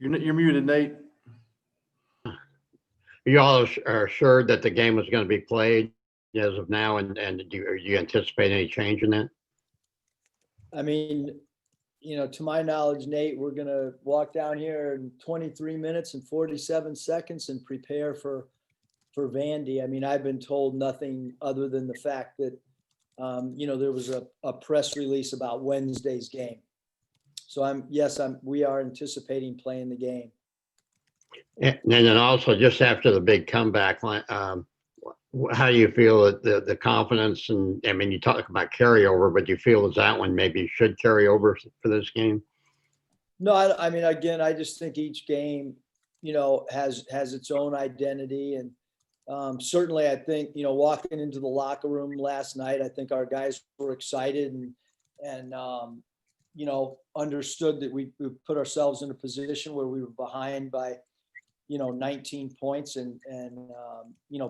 You're muted, Nate. You all are assured that the game is going to be played as of now, and do you anticipate any change in that? I mean, to my knowledge, Nate, we're going to walk down here in 23 minutes and 47 seconds and prepare for Vandy. I mean, I've been told nothing other than the fact that, there was a press release about Wednesday's game. So we are anticipating playing the game. And then also just after the big comeback, how do you feel that the confidence, and I mean, you talk about carryover, but do you feel as that one maybe should carry over for this game? No, I mean, again, I just think each game, has its own identity. And certainly I think, walking into the locker room last night, I think our guys were excited and understood that we put ourselves in a position where we were behind by, 19 points and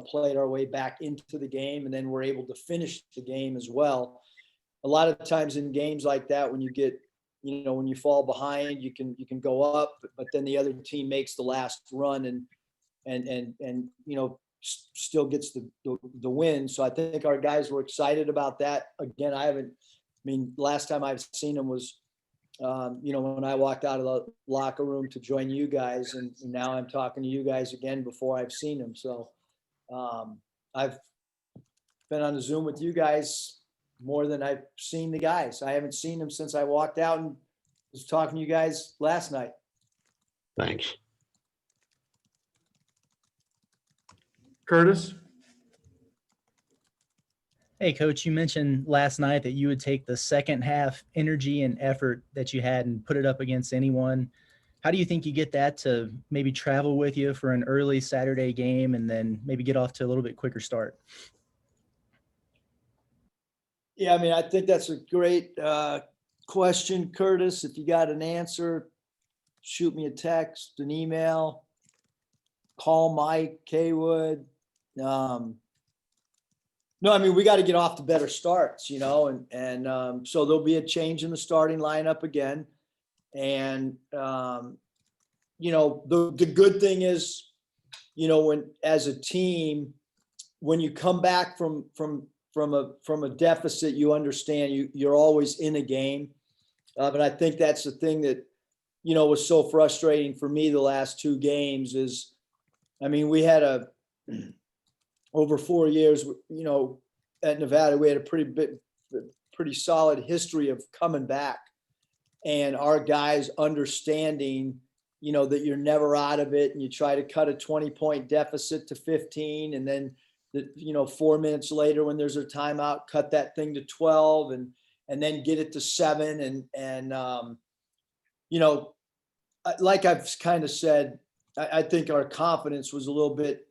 played our way back into the game, and then we're able to finish the game as well. A lot of times in games like that, when you get, when you fall behind, you can go up, but then the other team makes the last run and still gets the win. So I think our guys were excited about that. Again, last time I've seen them was, when I walked out of the locker room to join you guys, and now I'm talking to you guys again before I've seen them. So I've been on the Zoom with you guys more than I've seen the guys. I haven't seen them since I walked out and was talking to you guys last night. Thanks. Curtis? Hey, Coach, you mentioned last night that you would take the second half energy and effort that you had and put it up against anyone. How do you think you get that to maybe travel with you for an early Saturday game and then maybe get off to a little bit quicker start? Yeah, I think that's a great question, Curtis. If you got an answer, shoot me a text, an email, call Mike Kaywood. No, we got to get off to better starts, and so there'll be a change in the starting lineup again. And, the good thing is, when as a team, when you come back from a deficit, you understand you're always in a game. But I think that's the thing that, was so frustrating for me the last two games is, we had over 4 years, at Nevada, we had a pretty solid history of coming back, and our guys understanding, that you're never out of it, and you try to cut a 20-point deficit to 15, and then 4 minutes later when there's a timeout, cut that thing to 12 and then get it to 7. And like I've kind of said, I think our confidence was a little bit,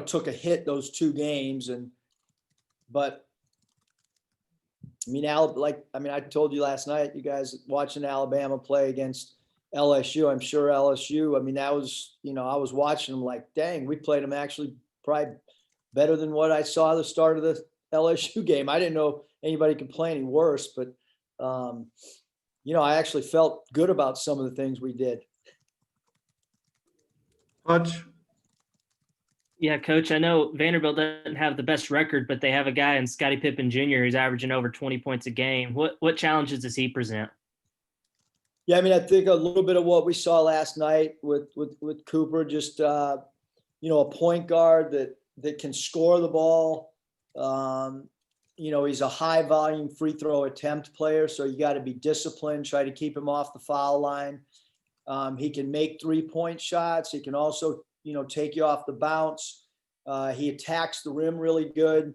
took a hit those two games. But I told you last night, you guys watching Alabama play against LSU, I'm sure LSU, that was, I was watching them like, dang, we played them actually probably better than what I saw the start of the LSU game. I didn't know anybody could play any worse, but, I actually felt good about some of the things we did. Hutch? Yeah, Coach, I know Vanderbilt doesn't have the best record, but they have a guy in Scotty Pippen Jr. who's averaging over 20 points a game. What challenges does he present? Yeah, I think a little bit of what we saw last night with Cooper, just, a point guard that can score the ball. He's a high volume free throw attempt player, so you got to be disciplined, try to keep him off the foul line. He can make 3-point shots. He can also, take you off the bounce. He attacks the rim really good.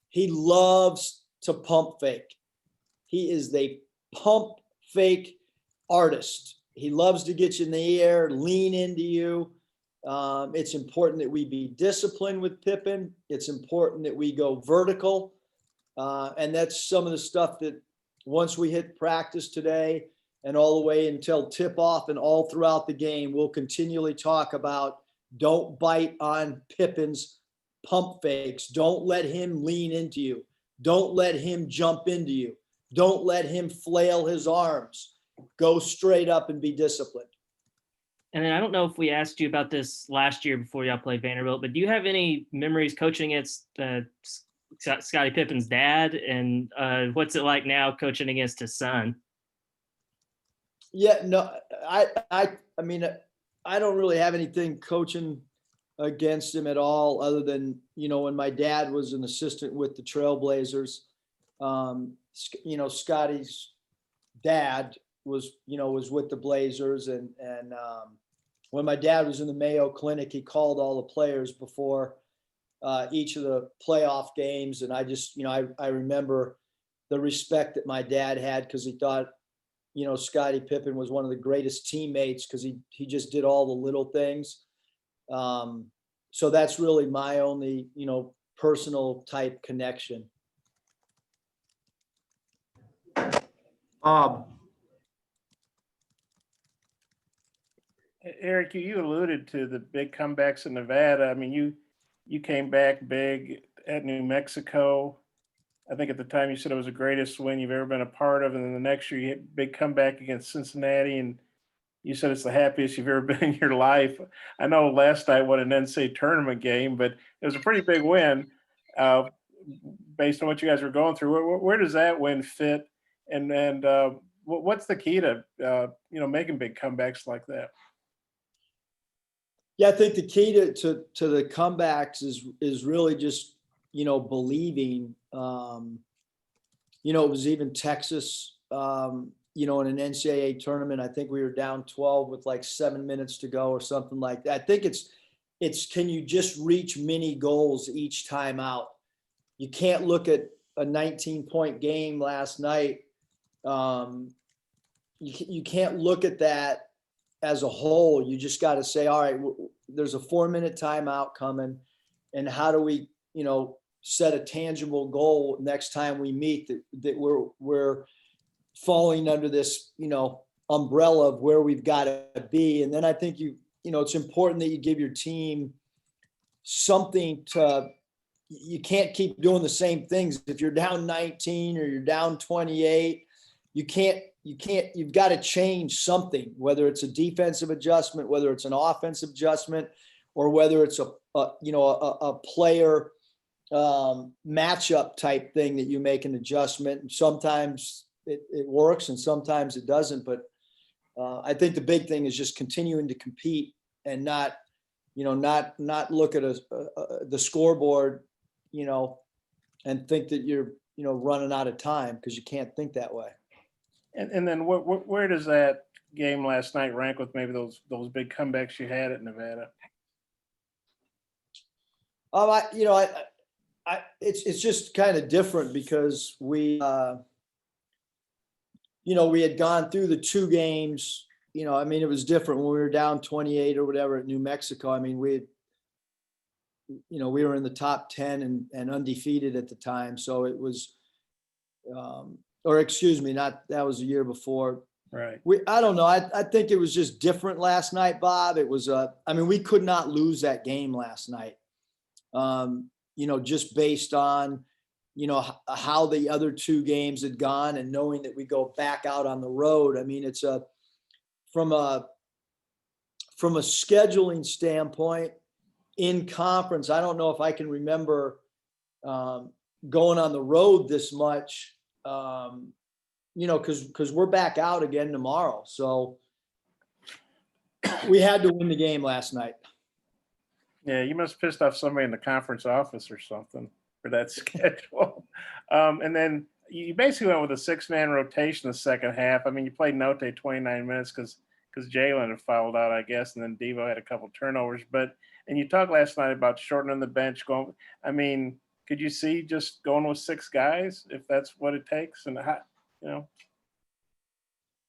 He loves to pump fake. He is the pump fake artist. He loves to get you in the air, lean into you. It's important that we be disciplined with Pippen. It's important that we go vertical. And that's some of the stuff that once we hit practice today and all the way until tip off and all throughout the game, we'll continually talk about don't bite on Pippen's pump fakes. Don't let him lean into you. Don't let him jump into you. Don't let him flail his arms go straight up and be disciplined. And then I don't know if we asked you about this last year before y'all played Vanderbilt, but do you have any memories coaching against Scotty Pippen's dad? And what's it like now coaching against his son? Yeah, no, I mean, I don't really have anything coaching against him at all, other than, when my dad was an assistant with the Trailblazers, Scotty's dad was with the Blazers. And when my dad was in the Mayo Clinic, he called all the players before each of the playoff games. And I just, I remember the respect that my dad had, because he thought, Scottie Pippen was one of the greatest teammates, because he just did all the little things. So that's really my only, personal type connection. Eric, you alluded to the big comebacks in Nevada. I mean, you came back big at New Mexico. I think at the time you said it was the greatest win you've ever been a part of. And then the next year you hit a big comeback against Cincinnati, and you said it's the happiest you've ever been in your life. I know last night what an NCAA tournament game, but it was a pretty big win based on what you guys were going through. Where does that win fit? And what's the key to, making big comebacks like that? Yeah, I think the key to the comebacks is really just, believing. It was even Texas, in an NCAA tournament. I think we were down 12 with like 7 minutes to go or something like that. I think it's can you just reach mini goals each time out? You can't look at a 19-point game last night. You can't look at that as a whole. You just got to say, all right, there's a 4-minute timeout coming, and how do we, set a tangible goal next time we meet that we're falling under this, umbrella of where we've got to be. And then I think it's important that you give your team something you can't keep doing the same things. If you're down 19 or you're down 28, you've got to change something, whether it's a defensive adjustment, whether it's an offensive adjustment, or whether it's a player matchup type thing that you make an adjustment. And sometimes it works and sometimes it doesn't. But I think the big thing is just continuing to compete and not look at the scoreboard, and think that you're, running out of time, because you can't think that way. And then where does that game last night rank with maybe those big comebacks you had at Nevada? It's just kind of different, because we had gone through the 2 games. It was different when we were down 28 or whatever at New Mexico. I mean, we were in the top 10 and undefeated at the time. So it was, or excuse me, that was the year before. Right. I don't know. I think it was just different last night, Bob. It was, we could not lose that game last night. Just based on, how the other 2 games had gone, and knowing that we go back out on the road. I mean, it's from a scheduling standpoint in conference, I don't know if I can remember going on the road this much, because we're back out again tomorrow. So we had to win the game last night. Yeah, you must have pissed off somebody in the conference office or something for that schedule. And then you basically went with a 6-man rotation the second half. I mean, you played Note 29 minutes because Jaylen had fouled out, I guess, and then Devo had a couple turnovers. And you talked last night about shortening the bench. Could you see just going with 6 guys if that's what it takes? And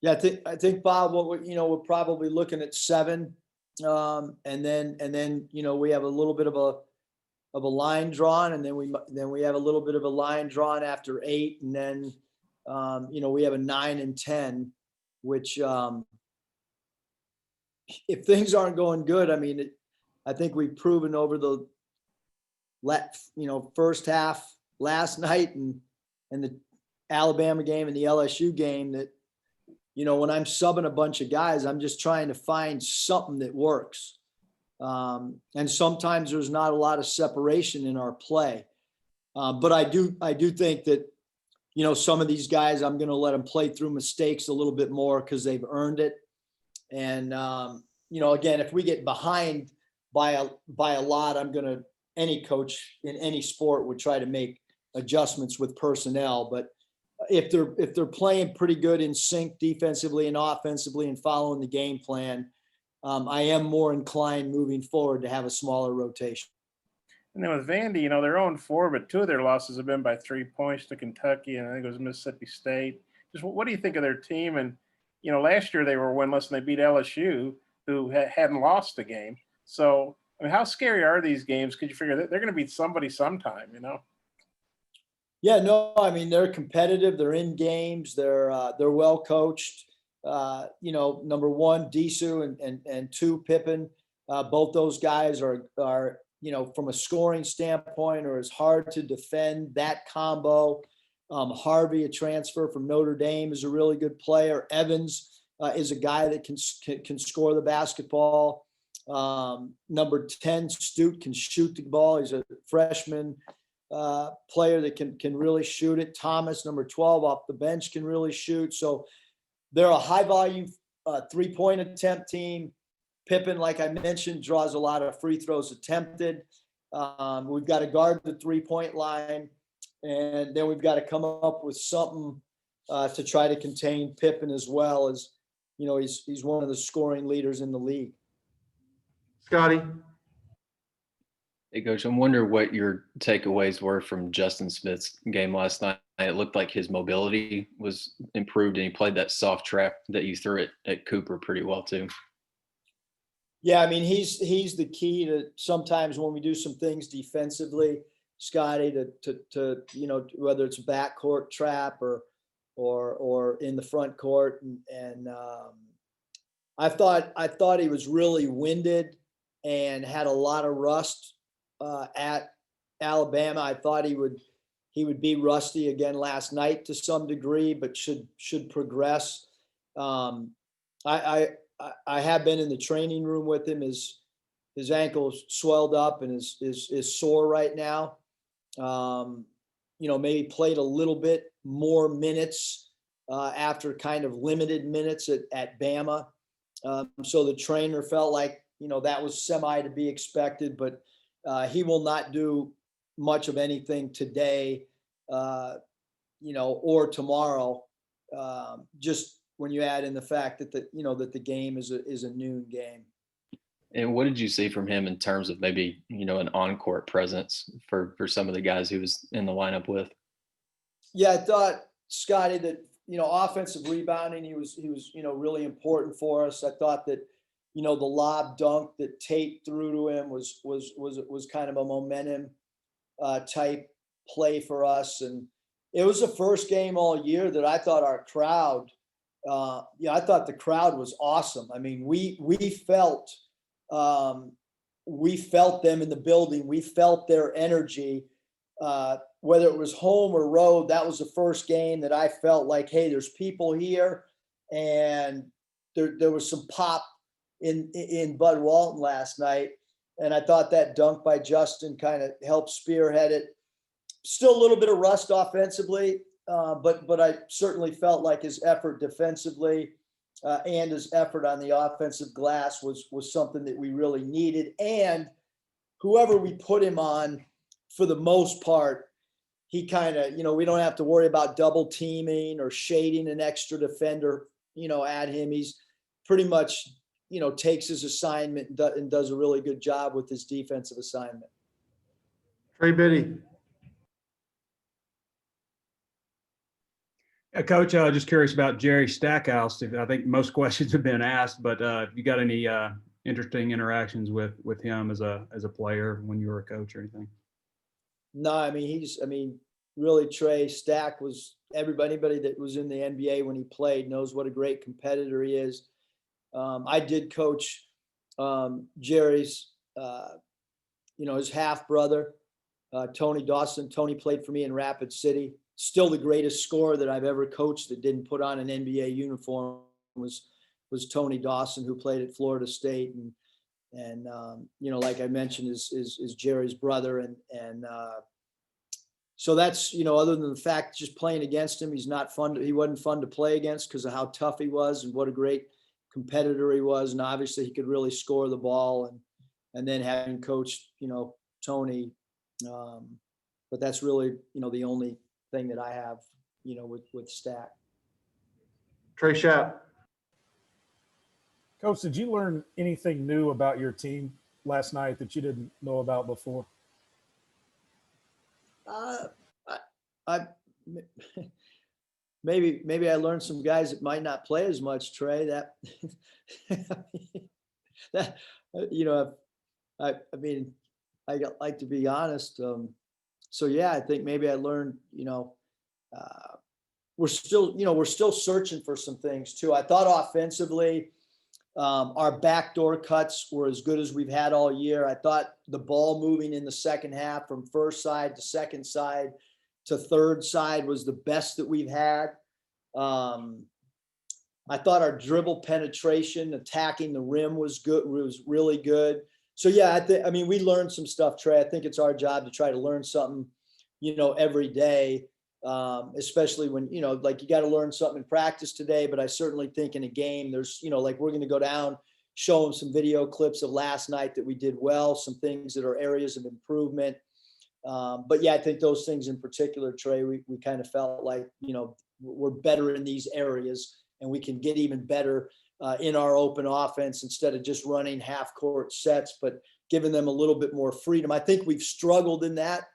Yeah, I think Bob, we're probably looking at 7. And then we have a little bit of a line drawn, and then we have a little bit of a line drawn after 8, and then we have a 9 and 10, which if things aren't going good, I think we've proven over the first half last night and the Alabama game and the LSU game that when I'm subbing a bunch of guys, I'm just trying to find something that works. And sometimes there's not a lot of separation in our play. But I do think that, some of these guys, I'm going to let them play through mistakes a little bit more because they've earned it. And, again, if we get behind by a lot, any coach in any sport would try to make adjustments with personnel. But if they're playing pretty good in sync defensively and offensively and following the game plan, I am more inclined moving forward to have a smaller rotation. And then with Vandy, they're 0-4, but 2 of their losses have been by 3 points to Kentucky, and I think it was Mississippi State. Just what do you think of their team? And, last year they were winless and they beat LSU, who hadn't lost a game. So, how scary are these games? Because you figure that they're going to beat somebody sometime, Yeah, no, they're competitive. They're in games. They're well coached. Number one, Disu and 2, Pippen. Both those guys are from a scoring standpoint, or is hard to defend. That combo. Harvey, a transfer from Notre Dame, is a really good player. Evans is a guy that can score the basketball. Number 10, Stute, can shoot the ball. He's a freshman player that can really shoot it. Thomas, number 12, off the bench, can really shoot. So they're a high volume 3-point attempt team. Pippen, like I mentioned, draws a lot of free throws attempted. We've got to guard the 3-point line, and then we've got to come up with something to try to contain Pippen, as well as, he's one of the scoring leaders in the league. Scotty? Hey, Coach, I'm wondering what your takeaways were from Justin Smith's game last night. It looked like his mobility was improved, and he played that soft trap that you threw at Cooper pretty well too. Yeah, he's the key to sometimes when we do some things defensively, Scotty, to whether it's backcourt trap or in the front court, and I thought he was really winded and had a lot of rust at Alabama. I thought he would be rusty again last night to some degree, but should progress. I have been in the training room with him. His ankle's swelled up and is sore right now. Maybe played a little bit more minutes after kind of limited minutes at Bama. So the trainer felt like, that was semi to be expected, but he will not do much of anything today, or tomorrow. Just when you add in the fact that the game is a noon game. And what did you see from him in terms of maybe, an on-court presence for some of the guys he was in the lineup with? Yeah, I thought, Scotty, that, offensive rebounding, he was, really important for us. I thought that, the lob dunk that Tate threw to him was kind of a momentum type play for us. And it was the first game all year that I thought our crowd, I thought the crowd was awesome. We felt them in the building. We felt their energy, whether it was home or road. That was the first game that I felt like, hey, there's people here, and there was some pop in Bud Walton last night. And I thought that dunk by Justin kind of helped spearhead it. Still a little bit of rust offensively, but I certainly felt like his effort defensively and his effort on the offensive glass was something that we really needed. And whoever we put him on, for the most part, he kind of, we don't have to worry about double teaming or shading an extra defender, at him. He's pretty much, takes his assignment and does a really good job with his defensive assignment. Trey Biddy? Coach, just curious about Jerry Stackhouse. I think most questions have been asked, but if you got any interesting interactions with him as a player when you were a coach or anything? No, really, Trey, Stack was anybody that was in the NBA when he played knows what a great competitor he is. I did coach Jerry's, his half brother, Tony Dawson. Tony played for me in Rapid City. still the greatest scorer that I've ever coached that didn't put on an NBA uniform was Tony Dawson, who played at Florida State, and you know, like I mentioned, is Jerry's brother, and so that's, you know, other than the fact just playing against him, he wasn't fun to play against because of how tough he was and what a great competitor he was, and obviously he could really score the ball, and then having coached, you know, Tony, but that's really, you know, the only thing that I have, you know, with Stack. Trey Schapp. Coach, did you learn anything new about your team last night that you didn't know about before? I maybe I learned some guys that might not play as much, Trey. That you know, I mean, I like to be honest. So yeah, I think maybe I learned, you know, we're still searching for some things too. I thought offensively, our backdoor cuts were as good as we've had all year. I thought the ball moving in the second half from first side to second side to third side was the best that we've had. I thought our dribble penetration, attacking the rim was really good. So yeah, I mean, we learned some stuff, Trey. I think it's our job to try to learn something, you know, every day, especially when, you know, like you got to learn something in practice today, but I certainly think in a game there's, you know, like we're going to go down, show them some video clips of last night that we did well, some things that are areas of improvement. But yeah, I think those things in particular, Trey, we kind of felt like, you know, we're better in these areas and we can get even better in our open offense instead of just running half court sets, but giving them a little bit more freedom. I think we've struggled in that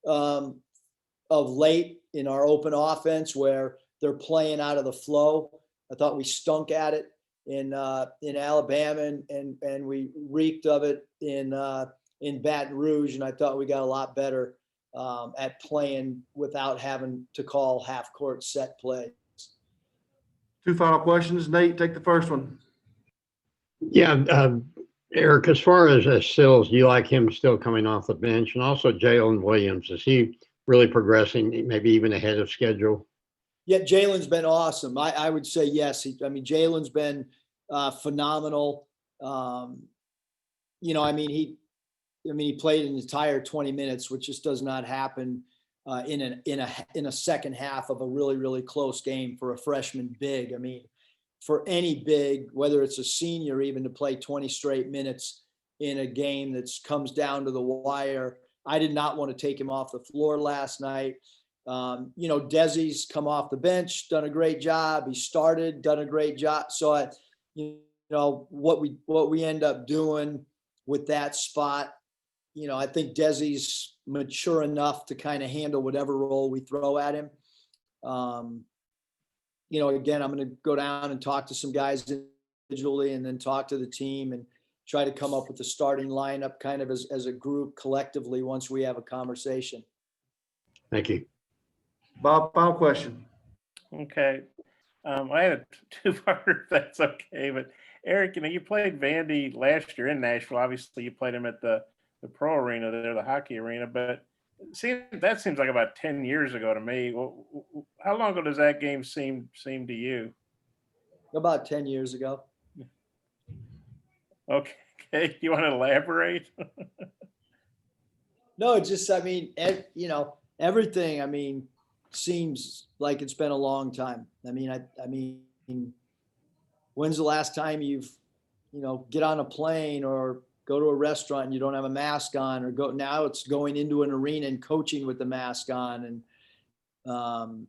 of late in our open offense where they're playing out of the flow. I thought we stunk at it in Alabama and we reeked of it in Baton Rouge. And I thought we got a lot better at playing without having to call half court set play. Two final questions. Nate, take the first one. Yeah, Eric, as far as Sills, do you like him still coming off the bench? And also Jaylen Williams, is he really progressing, maybe even ahead of schedule? Yeah, Jaylen's been awesome. I would say yes. Jaylen's been phenomenal. You know, he played an entire 20 minutes, which just does not happen in a second half of a really, really close game for a freshman big. I mean, for any big, whether it's a senior, even to play 20 straight minutes in a game that comes down to the wire. I did not want to take him off the floor last night. You know, Desi's come off the bench, done a great job. He started, done a great job. So you know, what we end up doing with that spot, you know, I think Desi's mature enough to kind of handle whatever role we throw at him. You know, again, I'm going to go down and talk to some guys individually and then talk to the team and try to come up with the starting lineup kind of as a group collectively once we have a conversation. Thank you. Bob, final question. Okay. I had a two-parter, if that's okay. But Eric, you know, you played Vandy last year in Nashville. Obviously, you played him at the pro arena there, the hockey arena. But that seems like about 10 years ago to me. How long ago does that game seem to you? About 10 years ago. Okay. You want to elaborate? No, it's just, you know, everything, seems like it's been a long time. I mean, when's the last time you've, you know, get on a plane or go to a restaurant and you don't have a mask on, or now it's going into an arena and coaching with the mask on. And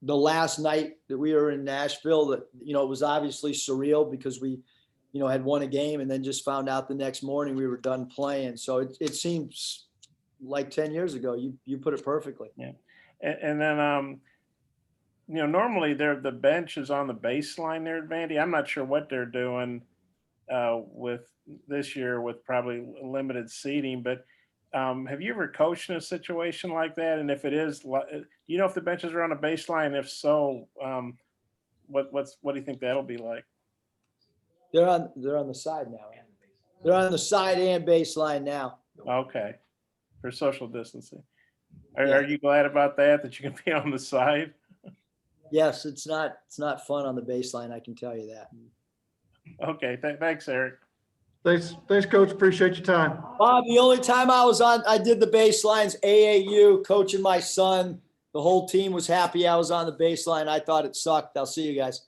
the last night that we were in Nashville, that, you know, it was obviously surreal because we, you know, had won a game and then just found out the next morning we were done playing. So it seems like 10 years ago. You put it perfectly. Yeah. And then, you know, normally the bench is on the baseline there at Vandy. I'm not sure what they're doing with this year with probably limited seating, but have you ever coached in a situation like that? And if it is, you know, if the benches are on a baseline, if so, what do you think that'll be like? They're on the side now. They're on the side and baseline now. Okay. For social distancing. Are you glad about that, that you can be on the side? Yes, it's not fun on the baseline, I can tell you that. Okay, thanks, Eric. Thanks, Coach. Appreciate your time. Bob, the only time I did the baselines, AAU, coaching my son. The whole team was happy I was on the baseline. I thought it sucked. I'll see you guys.